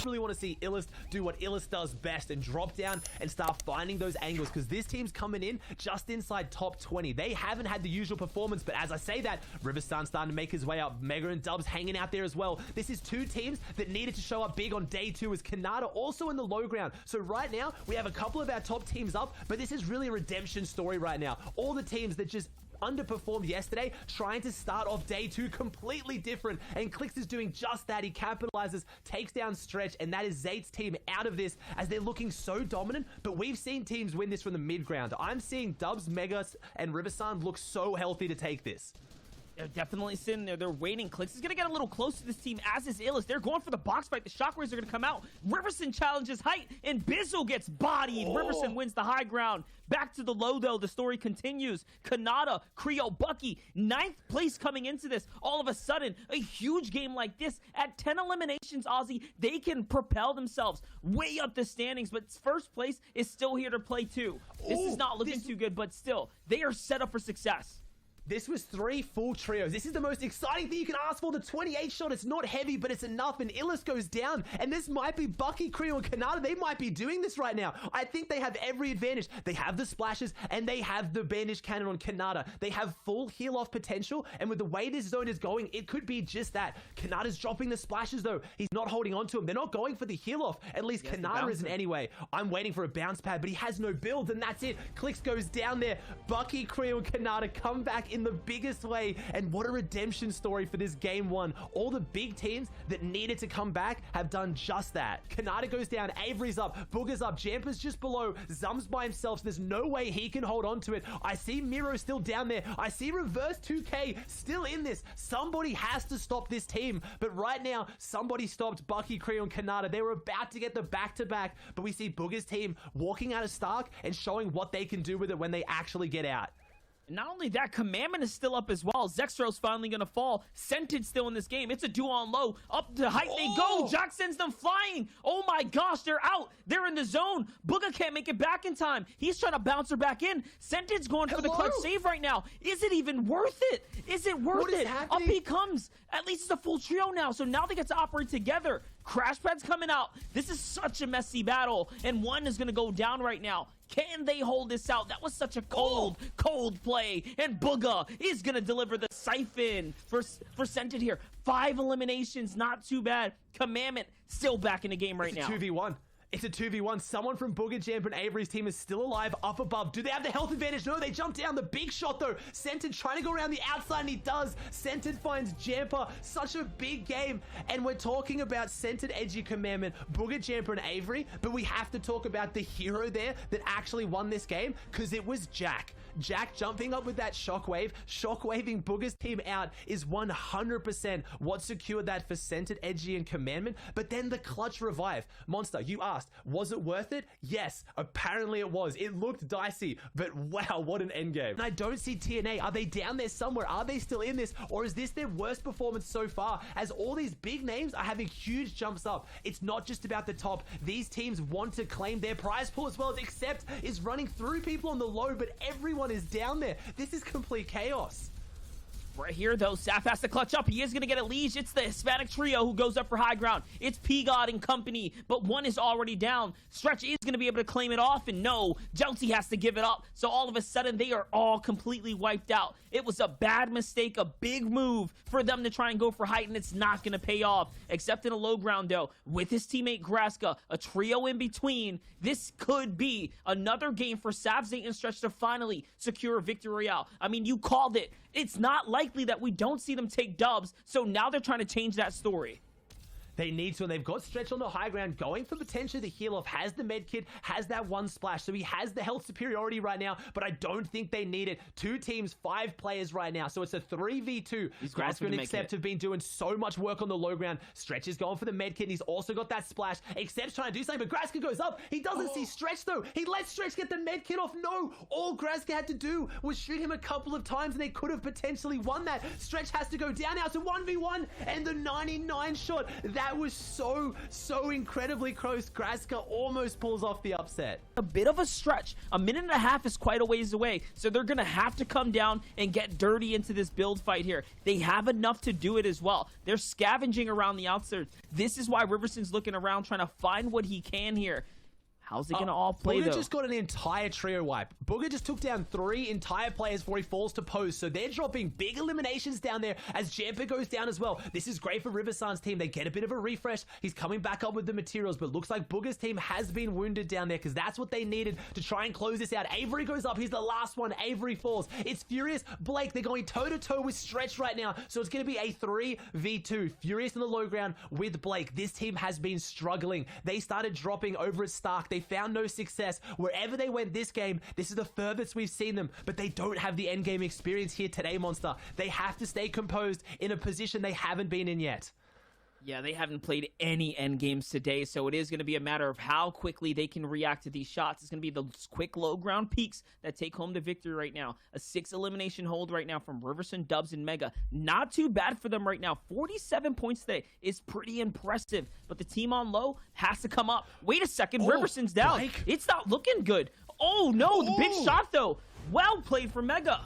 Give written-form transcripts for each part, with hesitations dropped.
really want to see Illust do what Illust does best and drop down and start finding those angles, because this team's coming in just inside top 20. They haven't had the usual performance, but as I say that, Riverstone starting to make his way up. Mega and Dubs hanging out there as well. This is two teams that needed to show up big on day 2, as Canada also in the low ground. So right now, we have a couple of our top teams up, but this is really a redemption story right now. All the teams that just underperformed yesterday, trying to start off day 2 completely different, and Clix is doing just that. He capitalizes, takes down Stretch, and that is Zate's team out of this, as they're looking so dominant. But we've seen teams win this from the mid ground. I'm seeing Dubs, Megas, and Riversan look so healthy to take this. They're definitely sitting there. They're waiting. Clix is going to get a little close to this team, as is Illust. They're going for the box fight. The Shockwaves are going to come out. Riverson challenges height, and Bizzle gets bodied. Riverson wins the high ground. Back to the low, though. The story continues. Kanata, Creo, Bucky, 9th place coming into this. All of a sudden, a huge game like this, at 10 eliminations, Ozzy, they can propel themselves way up the standings, but first place is still here to play, too. This is not looking too good, but still, they are set up for success. This was 3 full trios. This is the most exciting thing you can ask for. The 28 shot, it's not heavy, but it's enough, and Illust goes down. And this might be Bucky, Creo, and Kanata. They might be doing this right now. I think they have every advantage. They have the splashes, and they have the bandage cannon on Kanata. They have full heal-off potential, and with the way this zone is going, it could be just that. Kanata's dropping the splashes, though. He's not holding on to him. They're not going for the heal-off. At least Kanata isn't anyway. I'm waiting for a bounce pad, but he has no build, and that's it. Clix goes down there. Bucky, Creo, and Kanata come back in the biggest way, and what a redemption story for this game 1. All the big teams that needed to come back have done just that. Kanata goes down, Avery's up, Booger's up, Jamper's just below, Zum's by himself, so there's no way he can hold on to it. I see Mero still down there. I see Reverse2K still in this. Somebody has to stop this team, but right now, somebody stopped Bucky, Creo, and Kanata. They were about to get the back-to-back, but we see Booger's team walking out of Stark and showing what they can do with it when they actually get out. Not only that, Commandment is still up as well. Zextro's finally going to fall. Sented's still in this game. It's a duo on low. Up to height they go. Jock sends them flying. Oh my gosh, they're out. They're in the zone. Booga can't make it back in time. He's trying to bounce her back in. Sented's going for the clutch save right now. Is it even worth it? Is it worth it? Up he comes. At least it's a full trio now. So now they get to operate together. Crash Pad's coming out. This is such a messy battle, and one is going to go down right now. Can they hold this out? That was such a cold play, and Booga is going to deliver the siphon for Scented here. 5 eliminations, not too bad. Commandment still back in the game right now. 2v1. It's a 2v1. Someone from Booger, Jamp, and Avery's team is still alive up above. Do they have the health advantage? No, they jump down. The big shot, though. Scented trying to go around the outside, and he does. Scented finds Jamper. Such a big game. And we're talking about Scented, Edgy, Commandment, Booger, Jamper, and Avery, but we have to talk about the hero there that actually won this game, because it was Jack. Jack jumping up with that shockwave, shockwaving Booger's team out is 100% what secured that for Scented, Edgy, and Commandment. But then the clutch revive. Monster, you asked, was it worth it? Yes, apparently it was. It looked dicey, but wow, what an endgame. And I don't see TNA. Are they down there somewhere? Are they still in this? Or is this their worst performance so far? As all these big names are having huge jumps up. It's not just about the top. These teams want to claim their prize pool as well, as Accept is running through people on the low, but everyone is down there. This is complete chaos. Right here, though, Saf has to clutch up. He is going to get a leash. It's the Hispanic trio who goes up for high ground. It's P-God and company, but one is already down. Stretch is going to be able to claim it off, and no, Jelty has to give it up. So all of a sudden, they are all completely wiped out. It was a bad mistake, a big move for them to try and go for height, and it's not going to pay off, except in a low ground, though. With his teammate Graska, a trio in between, this could be another game for Sav, Zate, and Stretch to finally secure a victory royale. I mean, you called it. It's not likely that we don't see them take dubs, so now they're trying to change that story. They need to, and they've got Stretch on the high ground, going for potentially the heal off, has the med kit, has that one splash, so he has the health superiority right now, but I don't think they need it. 2 teams, 5 players right now, so it's a 3v2. Graska and Accept have been doing so much work on the low ground. Stretch is going for the med kit, and he's also got that splash. Accept's trying to do something, but Graska goes up. He doesn't see Stretch, though. He lets Stretch get the med kit off. No, all Graska had to do was shoot him a couple of times, and they could have potentially won that. Stretch has to go down now to 1v1, and the 99 shot, that That was so incredibly close. Graska almost pulls off the upset. A bit of a stretch. A minute and a half is quite a ways away, so they're gonna have to come down and get dirty into this build fight here. They have enough to do it as well. They're scavenging around the outskirts. This is why Riverson's looking around trying to find what he can here. How's it gonna all play, though? Booger just got an entire trio wipe. Booger just took down 3 entire players before he falls to post, so they're dropping big eliminations down there as Jamper goes down as well. This is great for Riversan's team. They get a bit of a refresh. He's coming back up with the materials, but looks like Booger's team has been wounded down there because that's what they needed to try and close this out. Avery goes up. He's the last one. Avery falls. It's Furious, Blake. They're going toe-to-toe with Stretch right now, so it's going to be a 3v2. Furious in the low ground with Blake. This team has been struggling. They started dropping over at Stark. They found no success. Wherever they went this game, this is the furthest we've seen them, but they don't have the end game experience here today, Monster. They have to stay composed in a position they haven't been in yet. Yeah, they haven't played any end games today, so it is going to be a matter of how quickly they can react to these shots. It's going to be the quick low ground peaks that take home the victory right now. A 6 elimination hold right now from Riverson, Dubs, and Mega. Not too bad for them right now. 47 points today is pretty impressive, but the team on low has to come up. Wait a second, Riverson's down. Mike. It's not looking good. Oh, no, the big shot, though. Well played for Mega.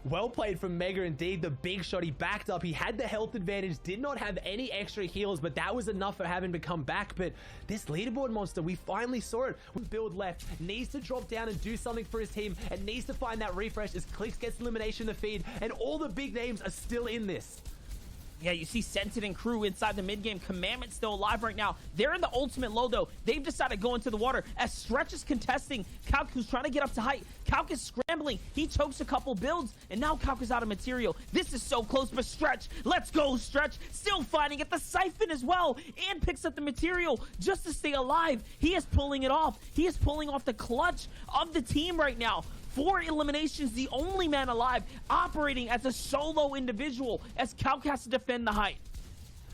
Well played from Mega indeed. The big shot, he backed up. He had the health advantage, did not have any extra heals, but that was enough for having to come back. But this leaderboard, Monster, we finally saw it. With build left, needs to drop down and do something for his team, and needs to find that refresh as Clicks gets elimination in the feed, and all the big names are still in this. Yeah, you see Scented and Crew inside the mid-game. Commandment still alive right now. They're in the ultimate low, though. They've decided to go into the water. As Stretch is contesting, Calc, who's trying to get up to height. Calc is scrambling. He chokes a couple builds, and now Calc is out of material. This is so close, but Stretch, let's go, Stretch. Still fighting at the siphon as well, and picks up the material just to stay alive. He is pulling it off. He is pulling off the clutch of the team right now. 4 eliminations, the only man alive, operating as a solo individual as Calc has to defend the height.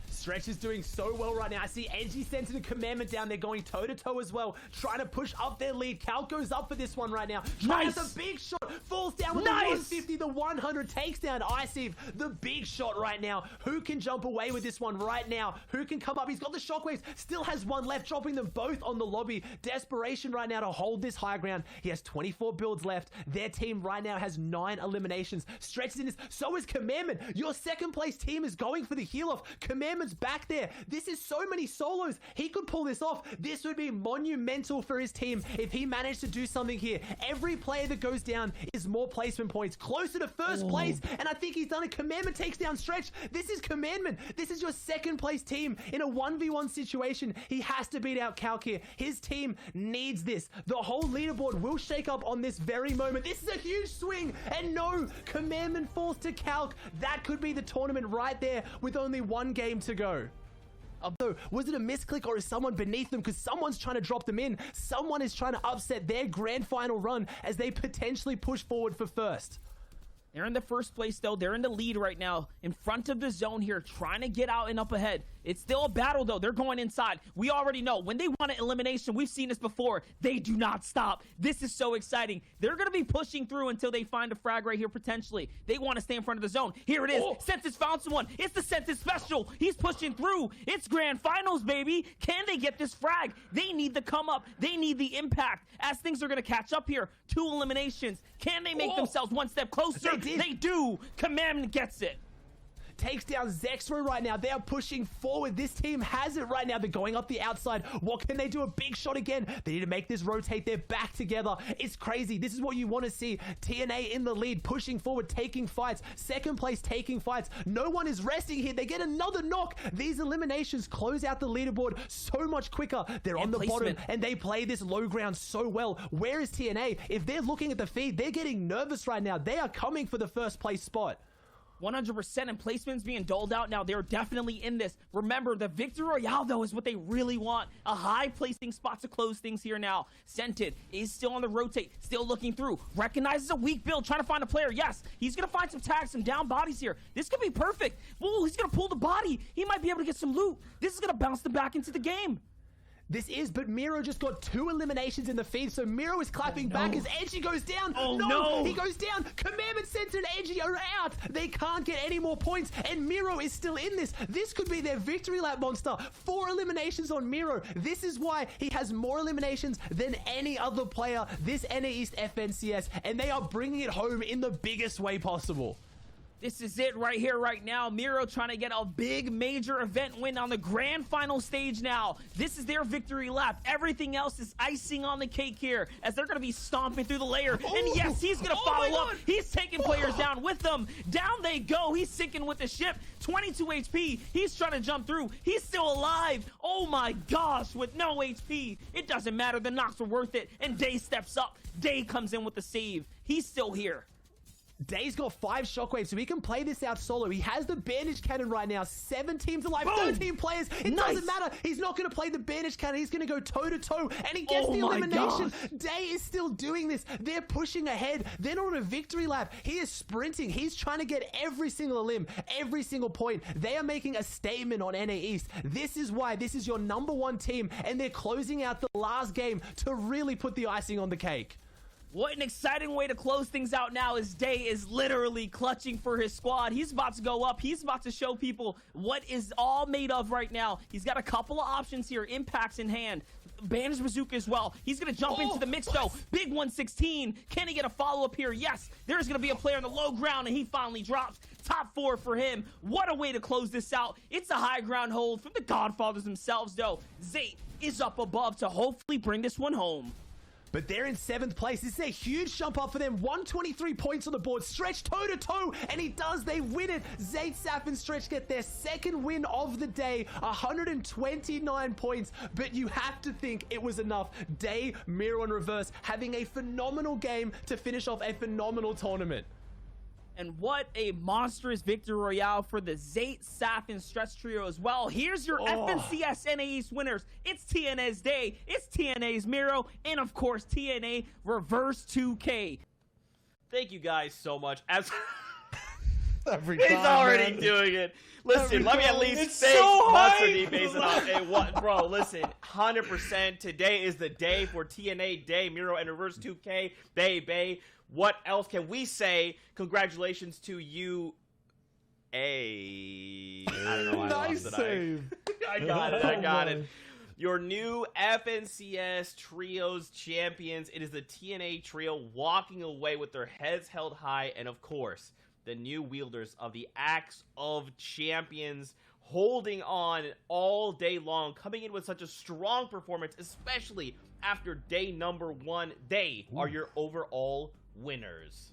Stretch is doing so well right now. I see Edgy Scented and Commandment down there going toe-to-toe as well, trying to push up their lead. Calc goes up for this one right now. Tries a big shot, falls down with the 150, the 100, takes down Iceve. The big shot right now. Who can jump away with this one right now? Who can come up? He's got the shockwaves, still has one left, dropping them both on the lobby. Desperation right now to hold this high ground. He has 24 builds left. Their team right now has 9 eliminations. Stretch is in this, so is Commandment. Your second place team is going for the heal off. Commandment's back there. This is so many solos. He could pull this off. This would be monumental for his team if he managed to do something here. Every player that goes down is more placement points, closer to first place, and I think he's done it. Commandment takes down Stretch. This is Commandment. This is your second place team in a 1v1 situation. He has to beat out Calc here. His team needs this. The whole leaderboard will shake up on this very moment. This is a huge swing, and no, Commandment falls to Calc. That could be the tournament right there with only 1 game to go. Although, was it a misclick or is someone beneath them? Because someone's trying to drop them in. Someone is trying to upset their grand final run as they potentially push forward for first. They're in the first place, though. They're in the lead right now, in front of the zone here, trying to get out and up ahead. It's still a battle, though. They're going inside. We already know. When they want an elimination, we've seen this before. They do not stop. This is so exciting. They're going to be pushing through until they find a frag right here, potentially. They want to stay in front of the zone. Here it is. Census found someone. It's the Census special. He's pushing through. It's grand finals, baby. Can they get this frag? They need the come up. They need the impact. As things are going to catch up here, 2 eliminations. Can they make themselves one step closer? They do. Commandment gets it. Takes down Zexro right now. They are pushing forward. This team has it right now. They're going up the outside. What can they do? A big shot again. They need to make this rotate. They're back together. It's crazy. This is what you want to see. TNA in the lead, pushing forward, taking fights. Second place, taking fights. No one is resting here. They get another knock. These eliminations close out the leaderboard so much quicker. They're on the bottom, and they play this low ground so well. Where is TNA? If they're looking at the feed, they're getting nervous right now. They are coming for the first place spot. 100%, and placements being doled out now. They're definitely in this. Remember, the Victory Royale, though, is what they really want. A high placing spot to close things here now. Scented is still on the rotate, still looking through. Recognizes a weak build, trying to find a player. Yes, he's going to find some tags, some down bodies here. This could be perfect. Whoa, he's going to pull the body. He might be able to get some loot. This is going to bounce them back into the game. This is, but Mero just got 2 eliminations in the feed, so Mero is clapping back as Edgy goes down. Oh no! He goes down. Commandment Center and Edgy are out. They can't get any more points, and Mero is still in this. This could be their victory lap, Monster. 4 eliminations on Mero. This is why he has more eliminations than any other player this NA East FNCS, and they are bringing it home in the biggest way possible. This is it right here, right now. Mero trying to get a big major event win on the grand final stage now. This is their victory lap. Everything else is icing on the cake here as they're going to be stomping through the layer. And yes, he's going to follow up. He's taking players down with them. Down they go. He's sinking with the ship. 22 HP. He's trying to jump through. He's still alive. Oh my gosh, with no HP. It doesn't matter. The knocks were worth it. And Deyy steps up. Deyy comes in with the save. He's still here. Deyy's got 5 shockwaves, so he can play this out solo. He has the bandage cannon right now. 7 teams alive, Boom. 13 players. It doesn't matter. He's not going to play the bandage cannon. He's going to go toe-to-toe, and he gets the elimination. Deyy is still doing this. They're pushing ahead. They're not on a victory lap. He is sprinting. He's trying to get every single limb, every single point. They are making a statement on NA East. This is why this is your #1 team, and they're closing out the last game to really put the icing on the cake. What an exciting way to close things out now as Deyy is literally clutching for his squad. He's about to go up. He's about to show people what is all made of right now. He's got a couple of options here. Impacts in hand. Bandage bazooka as well. He's going to jump into the mix though. Big 116. Can he get a follow-up here? Yes. There's going to be a player on the low ground and he finally drops. Top 4 for him. What a way to close this out. It's a high ground hold from the Godfathers themselves though. Zayt is up above to hopefully bring this one home. But they're in 7th place. This is a huge jump up for them. 123 points on the board. Stretch toe-to-toe, and he does. They win it. Zayt, Saf, and Stretch get their 2nd win of the day. 129 points, but you have to think it was enough. Deyy, Mero, and Reverse having a phenomenal game to finish off a phenomenal tournament. And what a monstrous victory royale for the Zayt, Saf, and Stretch trio as well. Here's your FNCS NA East winners. It's TNA's Deyy, it's TNA's Mero, and of course TNA Reverse2K. Thank you guys so much. As He's already doing it. Listen, let me at least say Monster D based it off. Hey, what, bro? Listen, 100%. Today is the day for TNA Deyy, Mero, and Reverse2K. Baby. What else can we say? Congratulations to you. I don't know why I nice lost it. save. I got it. Your new FNCS Trios champions. It is the TNA Trio walking away with their heads held high. And of course, the new wielders of the Axe of Champions holding on all day long, coming in with such a strong performance, especially after day #1. They are your overall winners.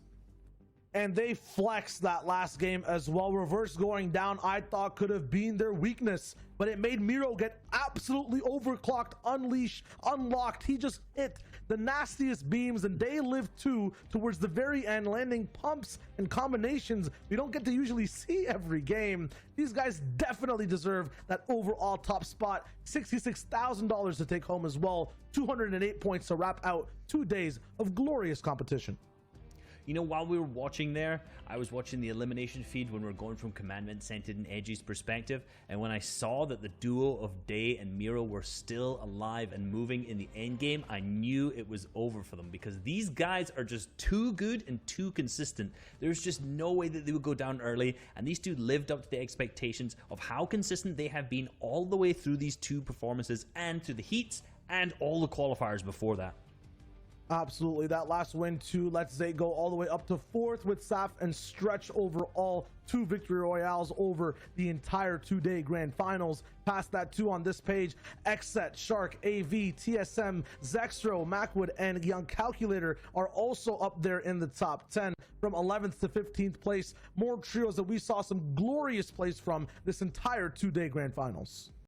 And they flexed that last game as well. Reverse going down, I thought could have been their weakness, but it made Mero get absolutely overclocked, unleashed, unlocked. He just hit the nastiest beams, and Deyy lived too towards the very end, landing pumps and combinations we don't get to usually see every game. These guys definitely deserve that overall top spot. $66,000 to take home as well. 208 points to wrap out 2 days of glorious competition. You know, while we were watching there, I was watching the elimination feed when we were going from Commandment Centered and Edgy's perspective, and when I saw that the duo of Deyy and Mero were still alive and moving in the end game, I knew it was over for them, because these guys are just too good and too consistent. There's just no way that they would go down early, and these two lived up to the expectations of how consistent they have been all the way through these 2 performances and through the heats and all the qualifiers before that. Absolutely. That last win too lets Zayt go all the way up to 4th with Saf and Stretch overall. 2 victory royales over the entire 2-day grand finals. Past that too on this page, Xset, Shark, AV, TSM, Zextro, Macwood, and Young Calculator are also up there in the top 10 from 11th to 15th place. More trios that we saw some glorious plays from this entire 2-day grand finals.